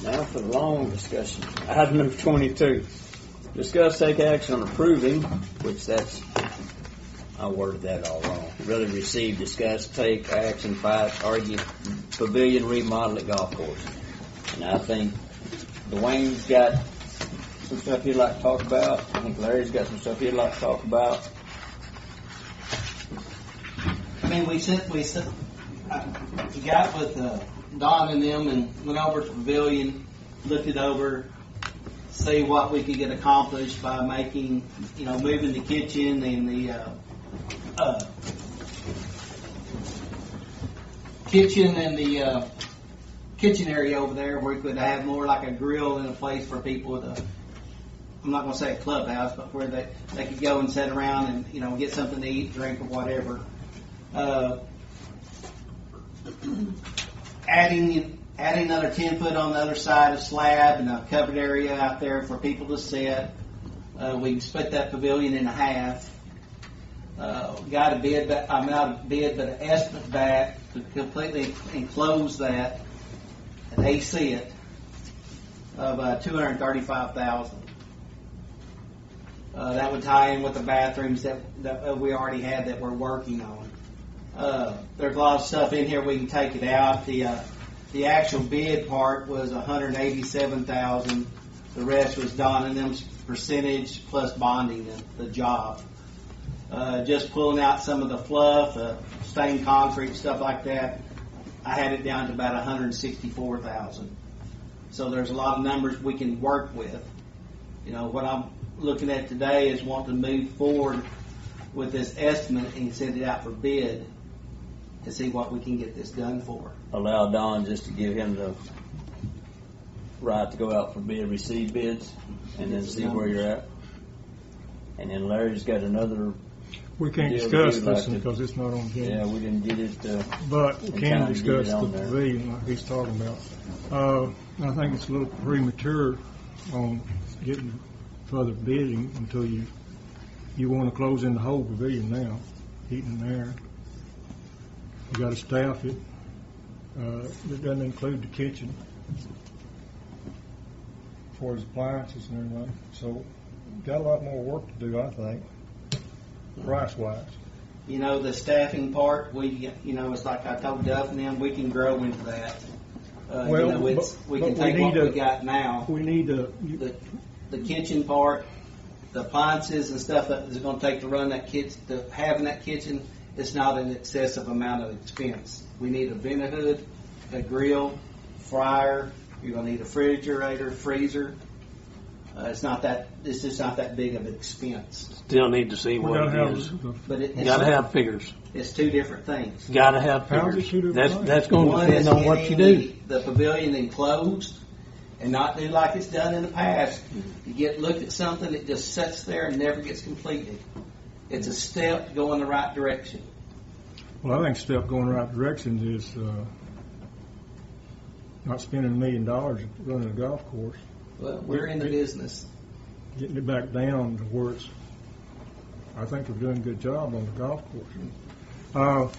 Now for the long discussion. Item number 22. Discuss, take action on approving, which I worded that all wrong. Really receive, discuss, take action, fight, argue, Pavilion remodel at golf course. And I think Dwayne's got some stuff he'd like to talk about. I think Larry's got some stuff he'd like to talk about. I mean, we got with Don and them and went over to Pavilion, looked it over, see what we could get accomplished by making, moving the kitchen and the kitchen area over there, where we could have more like a grill and a place for people to, I'm not going to say a clubhouse, but where they could go and sit around and, get something to eat, drink, or whatever. Adding another 10 foot on the other side of slab and a covered area out there for people to sit. We split that pavilion in half. Got a bid, I'm not a bid, but an estimate back to completely enclose that and AC it of $235,000. That would tie in with the bathrooms that we already had that we're working on. There's a lot of stuff in here we can take it out. The actual bid part was $187,000. The rest was Don and them's percentage plus bonding the job. Just pulling out some of the fluff, stained concrete, stuff like that. I had it down to about $164,000. So there's a lot of numbers we can work with. What I'm looking at today is wanting to move forward with this estimate and send it out for bid to see what we can get this done for. Allow Don just to give him the right to go out for bid, receive bids, and then see where you're at. And then Larry's got another. We can't discuss this one because it's not on the agenda. Yeah, we didn't get it. But we can discuss the pavilion like he's talking about. I think it's a little premature on getting further bidding until you want to close in the whole pavilion now, heating and air. You got to staff it. It doesn't include the kitchen as far as appliances and everything. So got a lot more work to do, I think, price-wise. The staffing part, it's like I told Duff and them, we can grow into that. We can take what we got now. We need to. The kitchen part, the appliances and stuff that is going to take to run that having that kitchen, it's not an excessive amount of expense. We need a vent hood, a grill, fryer. You're going to need a refrigerator, freezer. It's just not that big of an expense. Still need to see what it is. But you got to have figures. It's two different things. Got to have figures. That's going to depend on what you do. The pavilion enclosed and not do like it's done in the past. You look at something that just sits there and never gets completed. It's a step going the right direction. Well, I think step going the right direction is not spending $1 million running a golf course. Well, we're in the business. Getting it back down to where I think we're doing a good job on the golf course.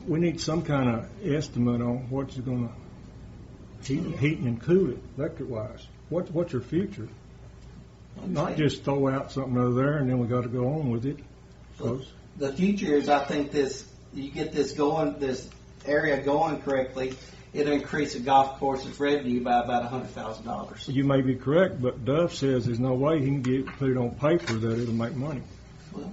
We need some kind of estimate on what's going to heat and cool it, electric-wise. What's your future? Not just throw out something over there and then we got to go on with it. The future is, I think, you get this area going correctly, it'll increase the golf course's revenue by about $100,000. You may be correct, but Duff says there's no way he can put it on paper that it'll make money. Well,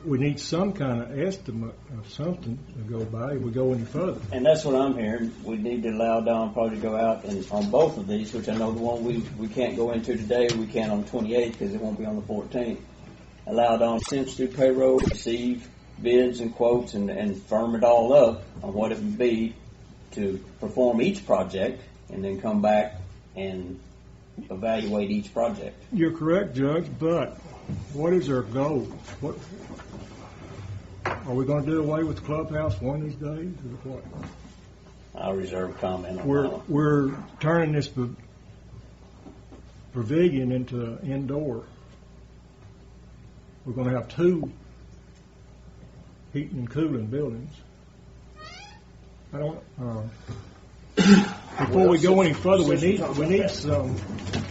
we need some kind of estimate of something to go by if we go any further. And that's what I'm hearing. We need to allow Don probably to go out and on both of these, which I know the one we can't go into today, we can on the 28th because it won't be on the 14th. Allow Don since do payroll, receive bids and quotes and firm it all up on what it would be to perform each project and then come back and evaluate each project. You're correct, Judge, but what is our goal? Are we going to do away with the clubhouse one of these days, or what? I'll reserve comment on that. We're turning this pavilion into indoor. We're going to have 2 heating and cooling buildings. before we go any further, we need something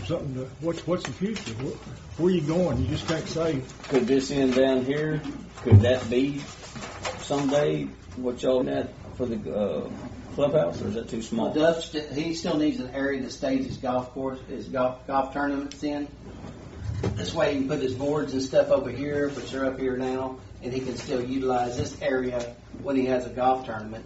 to, what's the future? Where are you going? You just can't say. Could this end down here? Could that be someday what y'all net for the clubhouse, or is that too small? He still needs an area to stage his golf course, his golf tournaments in. This way he can put his boards and stuff over here, which are up here now, and he can still utilize this area when he has a golf tournament.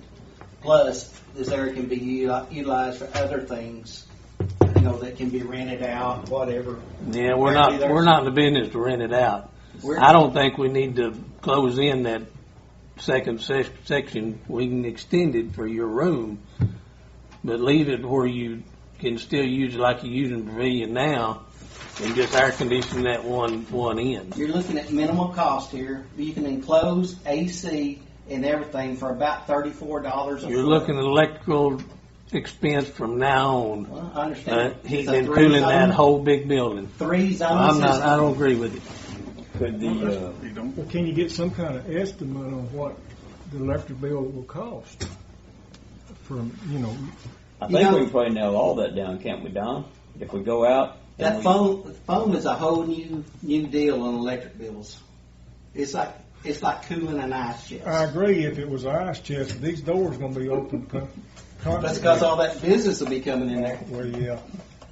Plus, this area can be utilized for other things, that can be rented out, whatever. Yeah, we're not in the business to rent it out. I don't think we need to close in that second section. We can extend it for your room, but leave it where you can still use it like you're using the pavilion now, and just air condition that one end. You're looking at minimal cost here. You can enclose AC and everything for about $34 a You're foot. looking at electrical expense from now on. Well, I understand. He's It's a been cooling that three-zone- whole big building. Three-zone system. I don't agree with it. Could the Well, can you get some kind of estimate on what the electric bill will cost? I think we can probably nail all that down, can't we, Don? If we go out. That foam is a whole new deal on electric bills. It's like cooling an ice chest. I agree. If it was an ice chest, these doors going to be open constantly. That's because all that business will be coming in there. Well, yeah.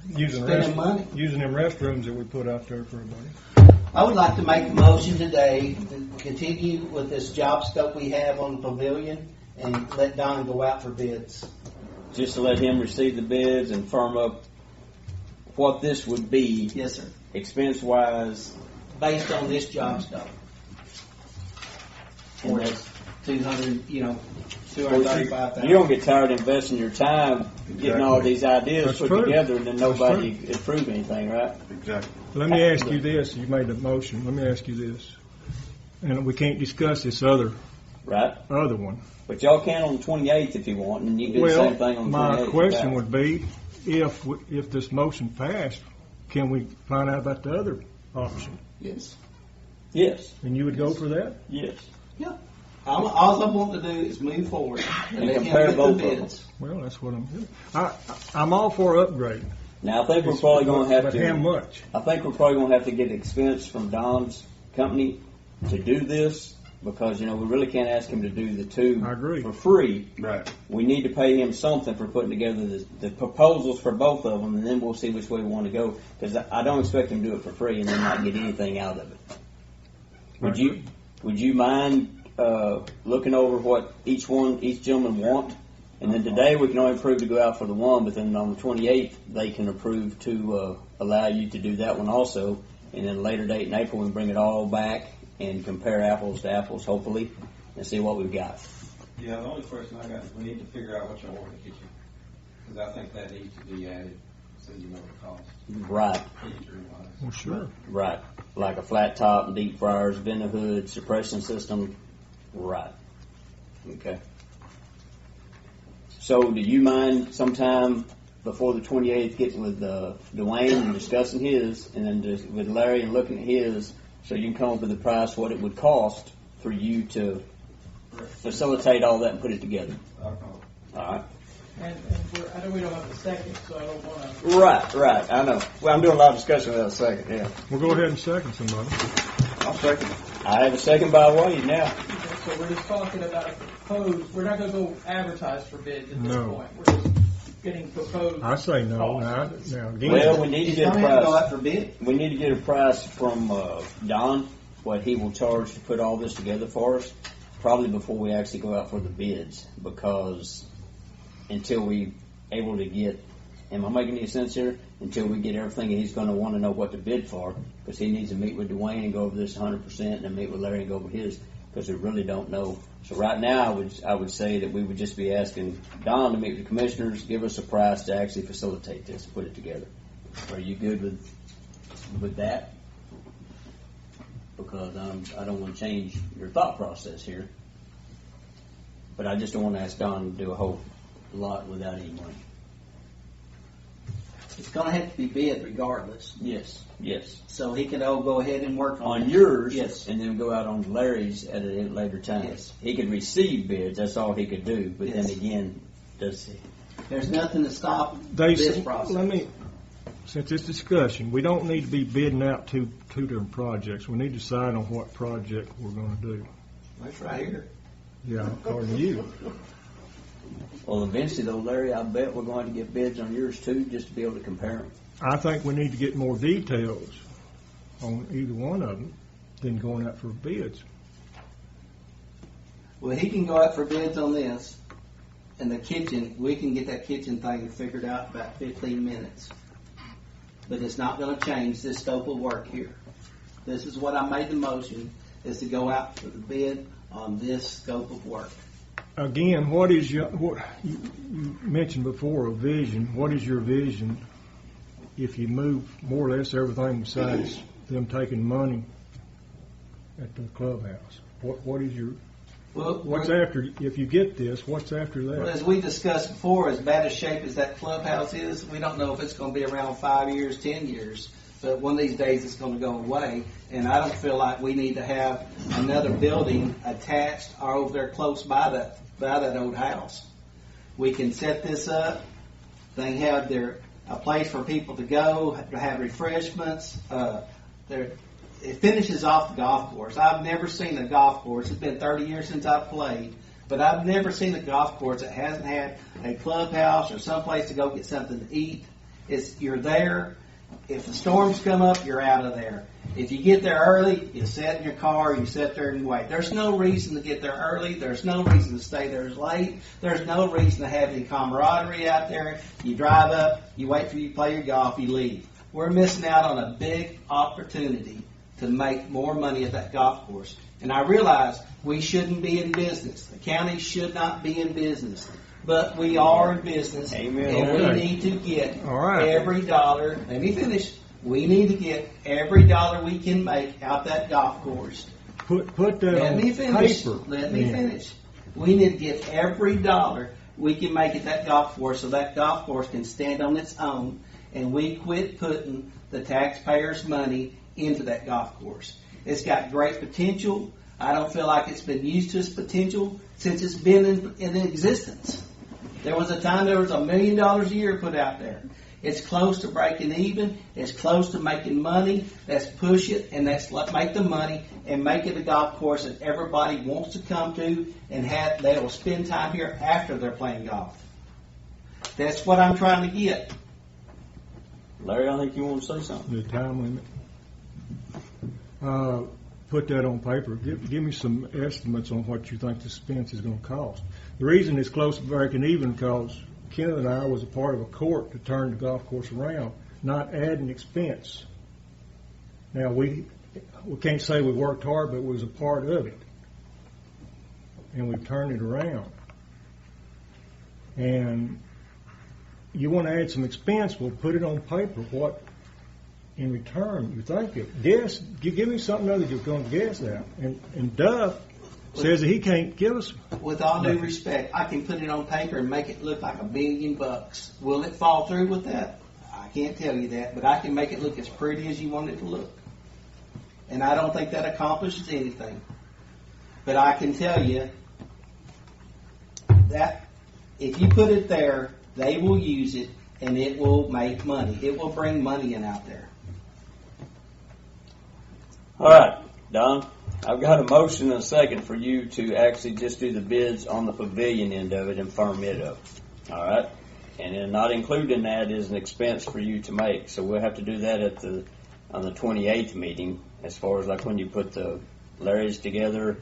Using Spending money. Using them restrooms that we put out there for everybody. I would like to make a motion today to continue with this job scope we have on the pavilion and let Don go out for bids. Just to let him receive the bids and firm up what this would be, Yes, sir. expense-wise. Based on this job scope. And For that's- 235,000. You don't get tired of investing your time getting all these ideas That's put true. together and then That's nobody approve anything, right? Exactly. Let me ask you this. You made the motion. Let me ask you this. And we can't discuss this other Right? one. But y'all can on the 28th if you want, and you can do the same thing on the 28th. My question would be, if this motion passed, can we find out about the other option? Yes. Yes, And you would go for that? yes. Yeah. All I want to do is move forward and And let him compare get both the of them. bids. Well, that's what I'm doing. I'm all for upgrade. Now, I think we're probably going to have But how to, much? I think we're probably going to have to get expense from Don's company to do this, because, we really can't ask him to do the two I agree. for free. Right. We need to pay him something for putting together the proposals for both of them, and then we'll see which way we want to go. Because I don't expect him to do it for free and then not get anything out of it. Would you mind looking over what each gentleman want? And then today we can only approve to go out for the one, but then on the 28th they can approve to allow you to do that one also. And then a later date in April we can bring it all back and compare apples to apples, hopefully, and see what we've got. Yeah, the only question I got is we need to figure out what y'all want in the kitchen, because I think that needs to be added, so you know the cost, Right, heater-wise. Well, sure. right. Like a flat top, deep fryers, vent hood, suppression system. Right. Okay. So, do you mind sometime before the 28th getting with Dwayne and discussing his, and then just with Larry and looking at his, so you can come up with a price what it would cost for you to facilitate all that and put it together? I'll call. All right. And I know we don't have a second, so I don't want to. Right. I know. Well, I'm doing a lot of discussion without a second. Yeah. We'll go ahead and second somebody. I'll second it. I have a second by Wade now. So we're just talking about a proposed. We're not going to go advertise for bids at this No. point. We're just getting proposed. I say no. costs. Now again, Well, we need to He's get a going to have to go price. out for bid. We need to get a price from Don, what he will charge to put all this together for us, probably before we actually go out for the bids, because until we able to get, am I making any sense here? Until we get everything, he's going to want to know what to bid for, because he needs to meet with Dwayne and go over this 100%, and then meet with Larry and go over his, because we really don't know. So right now, I would say that we would just be asking Don to meet with the commissioners, give us a price to actually facilitate this, put it together. Are you good with that? Because I don't want to change your thought process here, but I just don't want to ask Don to do a whole lot without any money. It's going to have to be bid regardless. Yes. So he can all go ahead and work on On it. yours, Yes. and then go out on Larry's at a later time. Yes. He could receive bids, that's all he could do, but then Yes. again, does There's nothing to stop They this said, process. since this discussion, we don't need to be bidding out two different projects. We need to decide on what project we're gonna do. That's right here. Yeah, according to you. Well, eventually though, Larry, I bet we're going to get bids on yours too, just to be able to compare them. I think we need to get more details on either one of them than going out for bids. Well, he can go out for bids on this, and the kitchen, we can get that kitchen thing figured out in about 15 minutes. But it's not gonna change this scope of work here. This is what I made the motion, is to go out for the bid on this scope of work. Again, what is what you mentioned before, a vision? What is your vision if you move more or less everything besides them taking money at the clubhouse? What is your what's after? If you get this, what's after that? Well, as we discussed before, as bad a shape as that clubhouse is, we don't know if it's going to be around 5 years, 10 years. But one of these days it's going to go away. And I don't feel like we need to have another building attached or over there close by that old house. We can set this up. They have a place for people to go, to have refreshments. It finishes off the golf course. I've never seen a golf course. It's been 30 years since I've played, but I've never seen a golf course that hasn't had a clubhouse or someplace to go get something to eat. You're there. If the storms come up, you're out of there. If you get there early, you sit in your car, you sit there and you wait. There's no reason to get there early. There's no reason to stay there late. There's no reason to have any camaraderie out there. You drive up, you wait for you to play your golf, you leave. We're missing out on a big opportunity to make more money at that golf course. And I realize we shouldn't be in business. The county should not be in business. But we are in business. Amen. And Okay. we need to get All right. every dollar. Let me finish. We need to get every dollar we can make out that golf course. Put that Let on me finish. paper. Let me then. finish. We need to get every dollar we can make at that golf course so that golf course can stand on its own, and we quit putting the taxpayers' money into that golf course. It's got great potential. I don't feel like it's been used to its potential since it's been in existence. There was a time there was $1 million a year put out there. It's close to breaking even. It's close to making money. Let's push it and let's make the money and make it a golf course that everybody wants to come to and they will spend time here after they're playing golf. That's what I'm trying to get. Larry, I think you want to say something. The time limit. Put that on paper. Give me some estimates on what you think this fence is going to cost. The reason it's close to breaking even because Kenneth and I was a part of a court to turn the golf course around, not adding expense. Now, we can't say we worked hard, but it was a part of it. And we've turned it around. And you want to add some expense, well, put it on paper. What in return you think of? Guess, give me something other you're going to guess at. And Duff says that he can't give us. With all due respect, I can put it on paper and make it look like $1 billion. Will it fall through with that? I can't tell you that, but I can make it look as pretty as you want it to look. And I don't think that accomplishes anything. But I can tell you that if you put it there, they will use it and it will make money. It will bring money in out there. All right, Don, I've got a motion and a second for you to actually just do the bids on the pavilion end of it and firm it up. All right? And then not included in that is an expense for you to make. So we'll have to do that on the 28th meeting as far as like when you put the Larry's together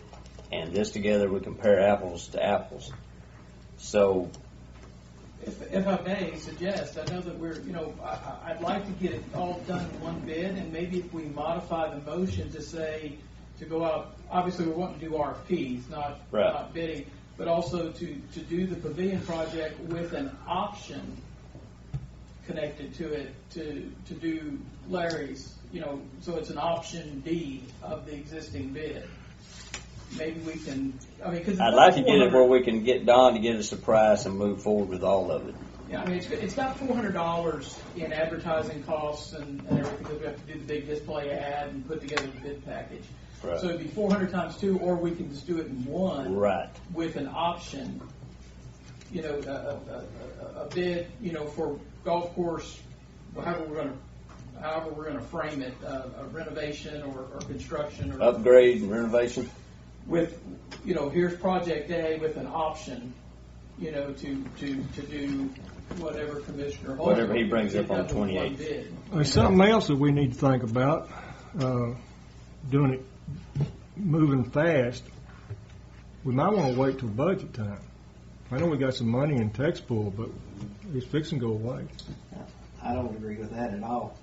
and this together, we compare apples to apples. So If I may suggest, I know that I'd like to get it all done in one bid, and maybe if we modify the motion to say, to go out, obviously we want to do RFPs, not bidding, but also to do the pavilion project with an option connected to it to do Larry's, so it's an option D of the existing bid. Maybe we can, because I'd like to get it where we can get Don to get us a price and move forward with all of it. Yeah, it's got $400 in advertising costs and everything, because we have to do the big display ad and put together the bid package. Right. So it'd be 400 times 2, or we can just do it in one. Right. With an option you know, a bid, you know, for golf course, however we're gonna frame it, a renovation or construction or Upgrade and renovation. with, you know, here's project A with an option, you know, to do whatever Commissioner Hall. Whatever he brings up on Get done with one 28th. bid. There's something else that we need to think about, doing it, moving fast. We might want to wait till budget time. I know we got some money in tax pool, but it's fixing to go away. I don't agree with that at all.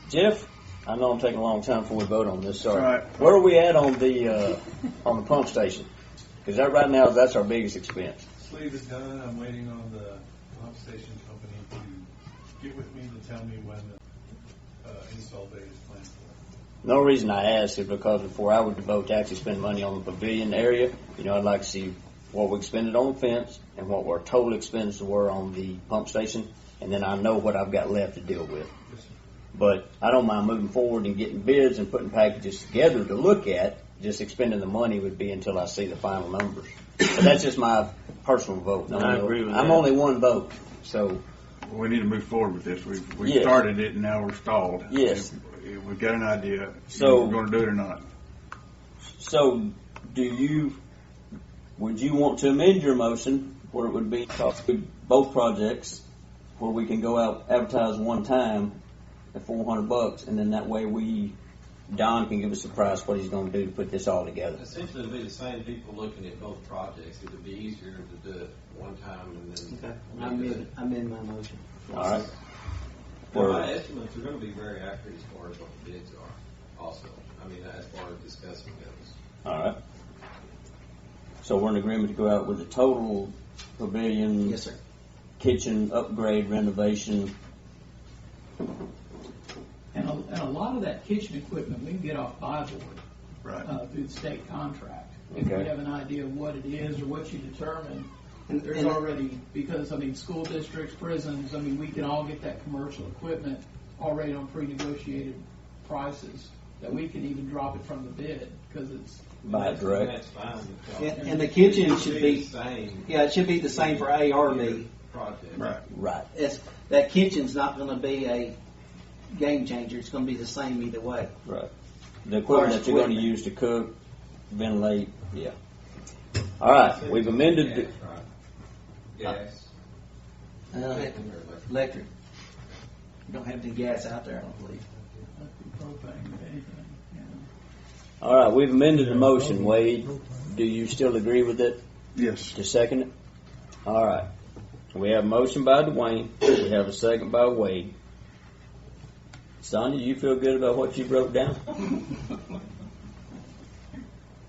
Jeff, I know I'm taking a long time before we vote on this. Sorry. All right. Where are we at on the pump station? Because that right now that's our biggest expense. Sleeve is done. I'm waiting on the pump station company to get with me to tell me when the install date is planned for. No reason I asked is because before I would vote to actually spend money on the pavilion area, you know, I'd like to see what we expended on the fence and what our total expenses were on the pump station, and then I know what I've got left to deal with. But I don't mind moving forward and getting bids and putting packages together to look at. Just expending the money would be until I see the final numbers. But that's just my personal vote. I agree with I'm that. only one vote, so We need to move forward with this. We Yes. started it and now we're stalled. Yes. We've got an idea. So- if we're going to do it or not. So, would you want to amend your motion where it would be both projects, where we can go out advertise one time at $400, and then that way Don can give us a price what he's going to do to put this all together. Essentially, it'd be the same people looking at both projects. It would be easier to do it one time and then. Okay, I'm in my motion. All right. Well, my estimates are going to be very accurate as far as what the bids are. Also, I mean, as far as discussing goes. All right. So we're in agreement to go out with the total pavilion, Yes, sir. kitchen upgrade renovation. And a lot of that kitchen equipment we can get off buy board Right. through the state contract. If we Okay. have an idea of what it is or what you determine, there's And- already, because, I mean, school districts, prisons, I mean, we can all get that commercial equipment already on pre-negotiated prices, that we can even drop it from the bid, because it's, Buy it direct. That's fine. And the kitchen should the be, same yeah, it should be the same for A or B. project. Right. Right. That kitchen's not gonna be a game changer, it's gonna be the same either way. Right. The equipment that you're going to use to cook, ventilate, yeah. All right, we've amended. Gas, right? Gas. Electric. You don't have any gas out there, I don't believe. propane, anything, you know. All right, we've amended the motion. Wade, do you still agree with it? Yes. To second it? All right. We have a motion by Dwayne. We have a second by Wade. Sonia, you feel good about what you wrote down?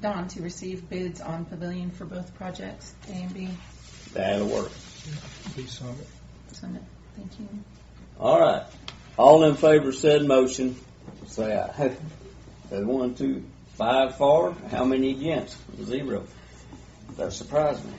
Don, to receive bids on Pavilion for both projects, A and B. That'll work. Be Summit. Summit. Thank you. All right. All in favor of said motion, say aye. 1, 2, 5 for. How many against? 0. That surprised me.